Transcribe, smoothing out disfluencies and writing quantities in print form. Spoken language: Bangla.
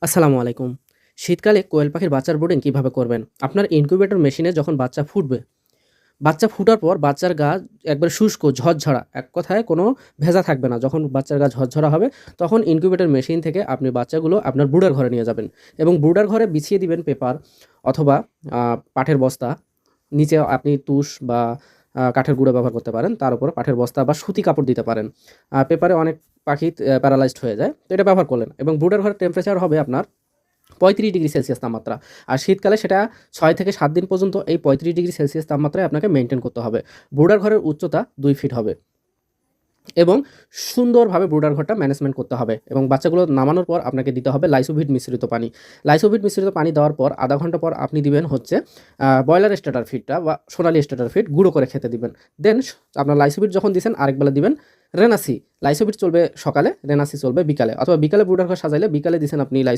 আসসালামু আলাইকুম। শীতকালে কোয়েল পাখির বাচ্চার ব্রুডিং কিভাবে করবেন? আপনার ইনকিউবেটর মেশিনে যখন বাচ্চা ফুটবে, বাচ্চা ফুটার পর বাচ্চার গা একবারে শুষ্ক, ঝরঝরা, এক কথায় কোনো ভেজা থাকবে না। যখন বাচ্চার গা ঝরঝরা হবে, তখন ইনকিউবেটর মেশিন থেকে আপনি বাচ্চাগুলো আপনার ব্রুডার ঘরে নিয়ে যাবেন এবং ব্রুডার ঘরে বিছিয়ে দিবেন পেপার অথবা পাটের বস্তা। নিচে আপনি তুষ বা কাঠের গুঁড়ো ব্যবহার করতে পারেন। তার উপরে পাটের বস্তা বা সুতি কাপড় দিতে পারেন। পেপারে অনেক পাখি প্যারালাইজড হয়ে যায়। তো এটা ব্যবহার করলেন এবং ব্রুডার ঘরের টেম্পারেচার হবে আপনার ৩৫ ডিগ্রি সেলসিয়াস তাপমাত্রা। আর শীতকালে সেটা ৬ থেকে ৭ দিন পর্যন্ত এই ৩৫ ডিগ্রি সেলসিয়াস তাপমাত্রায় আপনাকে মেইনটেইন করতে হবে। ব্রুডার ঘরের উচ্চতা ২ ফিট হবে এবং সুন্দরভাবে ব্রুডার ঘরটা ম্যানেজমেন্ট করতে হবে এবং বাচ্চাগুলো নামানোর পর আপনাকে দিতে হবে লাইসোভিট মিশ্রিত পানি। লাইসোভিট মিশ্রিত পানি দেওয়ার পর আধা ঘন্টা পর আপনি দিবেন হচ্ছে ব্রয়লার স্টার্টার ফিডটা বা সোনালী স্টার্টার ফিড গুঁড়ো করে খেতে দিবেন। দেন আপনার লাইসোভিট যখন দিছেন আরেকবেলা দিবেন রেনাসি। লাইসোভিট চলবে সকালে, রেনাসি চলবে বিকালে, অথবা বিকালে ব্রুডার ঘর সাজাইলে বিকালে দিছেন আপনি লাইসো